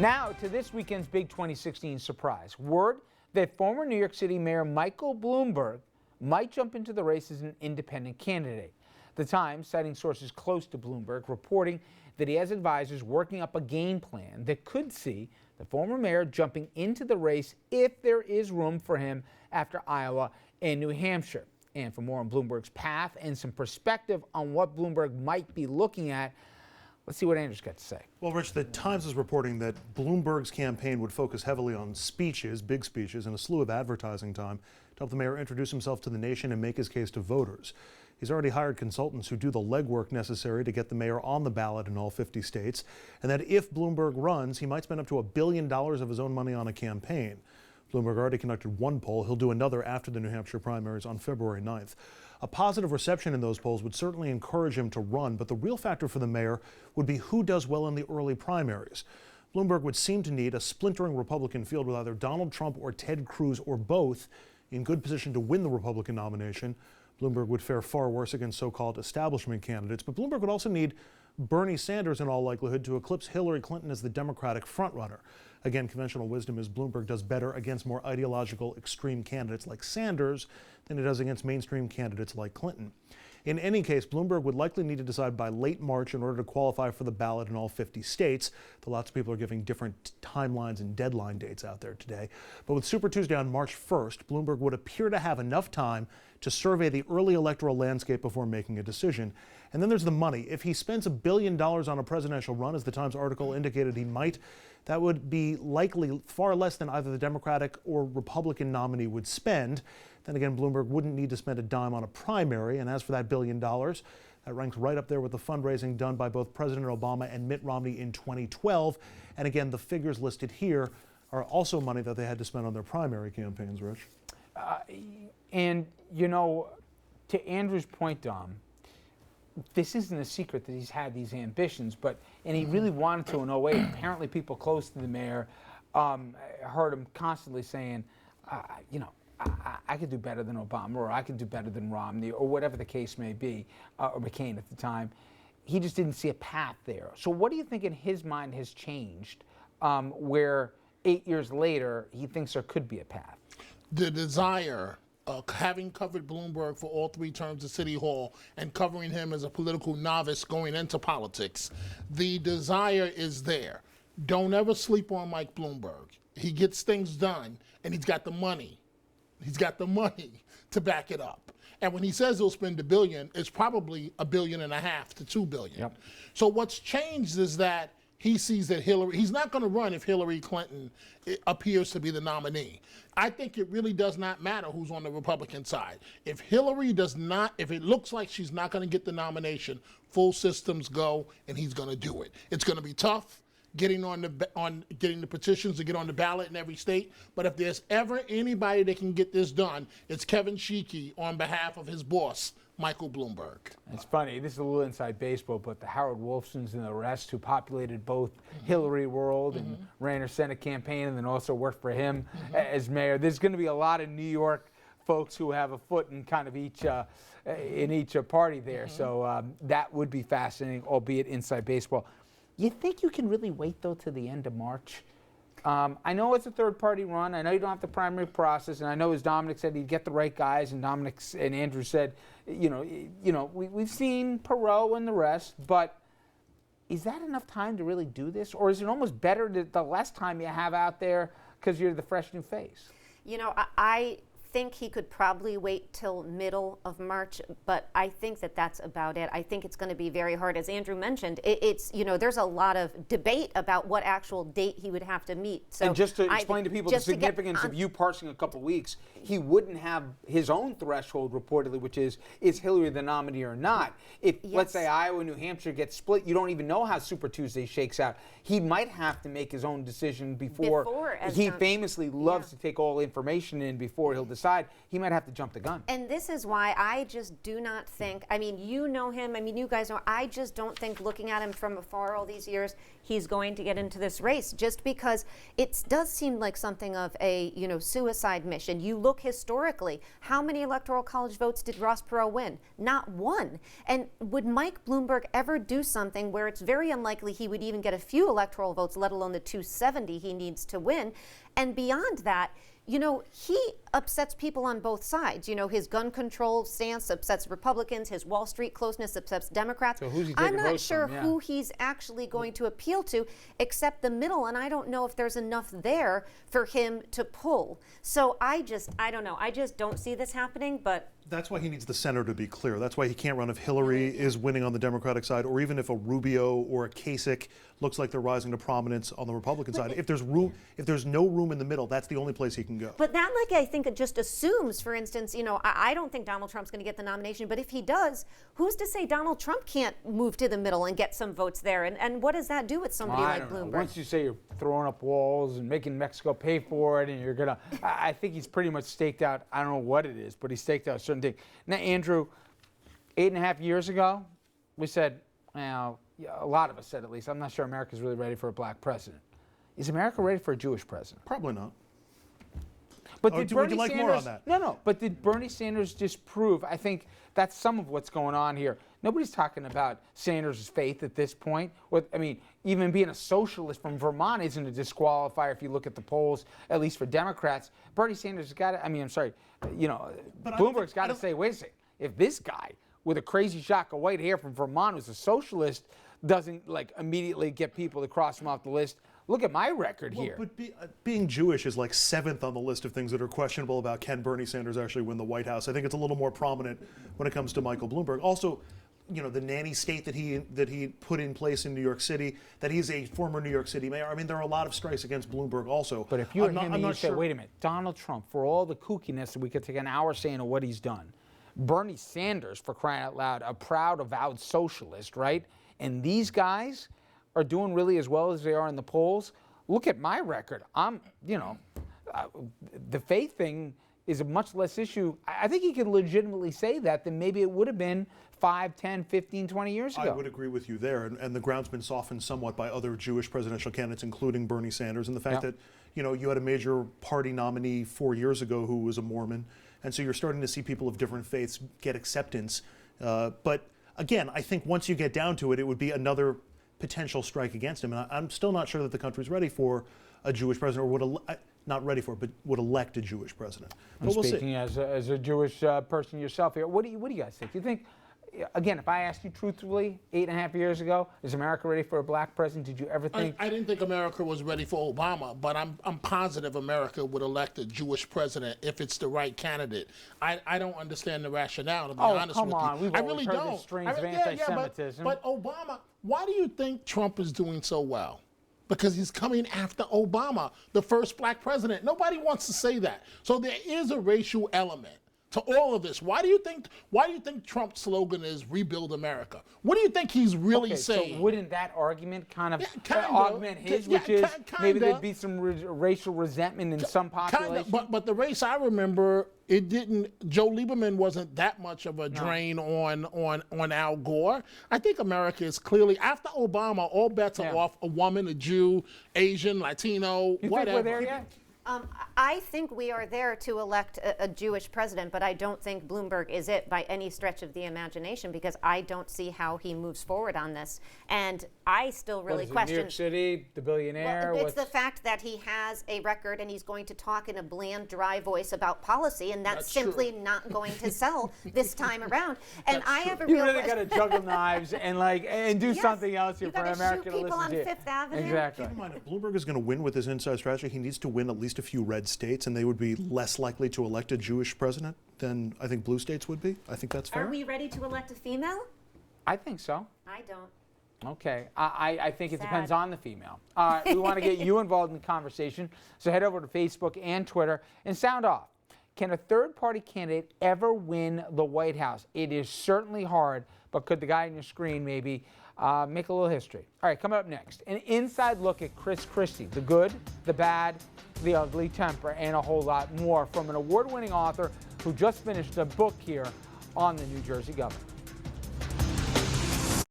Now to this weekend's big 2016 surprise. Word that former New York City Mayor Michael Bloomberg might jump into the race as an independent candidate. The Times, citing sources close to Bloomberg, reporting that he has advisors working up a game plan that could see the former mayor jumping into the race if there is room for him after Iowa and New Hampshire. And for more on Bloomberg's path and some perspective on what Bloomberg might be looking at, let's see what Andrew's got to say. Well, Rich, the Times is reporting that Bloomberg's campaign would focus heavily on speeches, big speeches, and a slew of advertising time to help the mayor introduce himself to the nation and make his case to voters. He's already hired consultants who do the legwork necessary to get the mayor on the ballot in all 50 states, and that if Bloomberg runs, he might spend up to $1 billion of his own money on a campaign. Bloomberg already conducted one poll. He'll do another after the New Hampshire primaries on February 9th. A positive reception in those polls would certainly encourage him to run, but the real factor for the mayor would be who does well in the early primaries. Bloomberg would seem to need a splintering Republican field with either Donald Trump or Ted Cruz or both in good position to win the Republican nomination. Bloomberg would fare far worse against so-called establishment candidates, but Bloomberg would also need Bernie Sanders in all likelihood to eclipse Hillary Clinton as the Democratic frontrunner. Again, conventional wisdom is Bloomberg does better against more ideological extreme candidates like Sanders than it does against mainstream candidates like Clinton. In any case, Bloomberg would likely need to decide by late March in order to qualify for the ballot in all 50 states, though lots of people are giving different timelines and deadline dates out there today. But with Super Tuesday on March 1st, Bloomberg would appear to have enough time to survey the early electoral landscape before making a decision. And then there's the money. If he spends $1 billion on a presidential run, as the Times article indicated he might, that would be likely far less than either the Democratic or Republican nominee would spend. Then again, Bloomberg wouldn't need to spend a dime on a primary. And as for that $1 billion, that ranks right up there with the fundraising done by both President Obama and Mitt Romney in 2012. And again, the figures listed here are also money that they had to spend on their primary campaigns, Rich. And, you know, to Andrew's point, Dom, this isn't a secret that he's had these ambitions, and he really wanted to in 08. Apparently people close to the mayor heard him constantly saying, I could do better than Obama, or I could do better than Romney, or whatever the case may be, or McCain at the time. He just didn't see a path there. So what do you think in his mind has changed where 8 years later he thinks there could be a path? The desire, having covered Bloomberg for all 3 terms at City Hall and covering him as a political novice going into politics, the desire is there. Don't ever sleep on Mike Bloomberg. He gets things done, and he's got the money. He's got the money to back it up. And when he says he'll spend $1 billion, it's probably $1.5 billion to $2 billion. Yep. So what's changed is that he sees that he's not going to run if Hillary Clinton appears to be the nominee. I think it really does not matter who's on the Republican side. If it looks like she's not going to get the nomination, full systems go, and he's going to do it. It's going to be tough getting getting the petitions to get on the ballot in every state. But if there's ever anybody that can get this done, it's Kevin Sheekey on behalf of his boss, Michael Bloomberg. It's funny, this is a little inside baseball, but the Howard Wolfsons and the rest who populated both Hillary world and ran her Senate campaign and then also worked for him as mayor, there's going to be a lot of New York folks who have a foot in kind of each party there. So that would be fascinating, albeit inside baseball. You think you can really wait, though, to the end of March? I know it's a third-party run. I know you don't have the primary process, and I know, as Dominic said, he'd get the right guys, and Dominic and Andrew said, we've seen Perot and the rest, but is that enough time to really do this, or is it almost better the less time you have out there because you're the fresh new face? You know, I think he could probably wait till middle of March, but I think that's about it. I think it's going to be very hard. As Andrew mentioned, there's a lot of debate about what actual date he would have to meet. So and just to explain to people the significance of you parsing a couple weeks, he wouldn't have his own threshold reportedly, which is Hillary the nominee or not? If, let's say, Iowa and New Hampshire get split, you don't even know how Super Tuesday shakes out. He might have to make his own decision before he famously loves to take all information in before he'll decide side, he might have to jump the gun. And this is why I just do not think, I mean, you know him, I mean, you guys know, I just don't think looking at him from afar all these years, he's going to get into this race, just because it does seem like something of a, suicide mission. You look historically, how many electoral college votes did Ross Perot win? Not one. And would Mike Bloomberg ever do something where it's very unlikely he would even get a few electoral votes, let alone the 270 he needs to win? And beyond that, he upsets people on both sides. His gun control stance upsets Republicans. His Wall Street closeness upsets Democrats. So who's he taking I'm not votes sure from? Yeah. who he's actually going to appeal to, except the middle, and I don't know if there's enough there for him to pull. So I don't know. I just don't see this happening, but That's why he needs the center to be clear. That's why he can't run if Hillary is winning on the Democratic side, or even if a Rubio or a Kasich looks like they're rising to prominence on the Republican side. If there's no room in the middle, that's the only place he can go. But that, I think it just assumes, for instance, I don't think Donald Trump's going to get the nomination, but if he does, who's to say Donald Trump can't move to the middle and get some votes there? And what does that do with somebody I like don't know. Bloomberg? Once you say you're throwing up walls and making Mexico pay for it, and you're gonna, I think he's pretty much staked out. I don't know what it is, but he staked out a certain thing. Now, Andrew, 8.5 years ago, we said, a lot of us said, at least, I'm not sure America's really ready for a black president. Is America ready for a Jewish president? Probably not. But Would you like Sanders, more on that? No. But did Bernie Sanders disprove? I think that's some of what's going on here. Nobody's talking about Sanders' faith at this point. Even being a socialist from Vermont isn't a disqualifier if you look at the polls, at least for Democrats. Bernie Sanders has got to, Bloomberg's got to say, wait a second, if this guy with a crazy shock of white hair from Vermont who's a socialist doesn't immediately get people to cross him off the list, look at my record here. But being Jewish is 7th on the list of things that are questionable about can Bernie Sanders actually win the White House. I think it's a little more prominent when it comes to Michael Bloomberg. Also, the nanny state that he put in place in New York City, that he's a former New York City mayor. There are a lot of strikes against Bloomberg also. But if you're him and you say, wait a minute, Donald Trump, for all the kookiness that we could take an hour saying of what he's done, Bernie Sanders, for crying out loud, a proud, avowed socialist, right? And these guys are doing really as well as they are in the polls. Look at my record. The faith thing is a much less issue. I think he can legitimately say that than maybe it would have been 5, 10, 15, 20 years ago. I would agree with you there. And the ground's been softened somewhat by other Jewish presidential candidates, including Bernie Sanders, and the fact that, you had a major party nominee 4 years ago who was a Mormon. And so you're starting to see people of different faiths get acceptance. But again, I think once you get down to it, it would be another potential strike against him. And I'm still not sure that the country's ready for a Jewish president, or not ready for, but would elect a Jewish president. But we'll see. Speaking as a Jewish person yourself here, what do you guys think? Do you think, again, if I asked you truthfully 8.5 years ago, is America ready for a black president? Did you ever think? I didn't think America was ready for Obama, but I'm positive America would elect a Jewish president if it's the right candidate. I don't understand the rationale, to be honest with you. Oh, come on. We've I always really heard don't. the strings of anti-Semitism. But Obama, why do you think Trump is doing so well? Because he's coming after Obama, the first black president. Nobody wants to say that. So there is a racial element to all of this. Why do you think Trump's slogan is "Rebuild America"? What do you think he's really saying? So wouldn't that argument kind of kinda. augment his, Yeah, which is maybe kinda. there'd be some racial resentment in some population? But the race I remember, it didn't. Joe Lieberman wasn't that much of a drain on Al Gore. I think America is clearly, after Obama, all bets are off. A woman, a Jew, Asian, Latino, You whatever. think we're there yet? I think we are there to elect a Jewish president, but I don't think Bloomberg is it by any stretch of the imagination, because I don't see how he moves forward on this. And I still really question. New York City, the billionaire. Well, it's the fact that he has a record and he's going to talk in a bland, dry voice about policy, and that's simply not going to sell this time around. And I have a You real really got to juggle knives and do something else here you for gotta America shoot to people listen on to. Fifth Avenue. Exactly. Keep in mind, if Bloomberg is going to win with his inside strategy, he needs to win at least a few red states, and they would be less likely to elect a Jewish president than I think blue states would be. I think that's fair. Are we ready to elect a female? I think so. I don't. Okay. I think it Sad. depends on the female. All right. We want to get you involved in the conversation. So head over to Facebook and Twitter and sound off. Can a third-party candidate ever win the White House? It is certainly hard, but could the guy on your screen maybe make a little history. All right, coming up next, an inside look at Chris Christie, the good, the bad, the ugly temper, and a whole lot more from an award-winning author who just finished a book here on the New Jersey governor.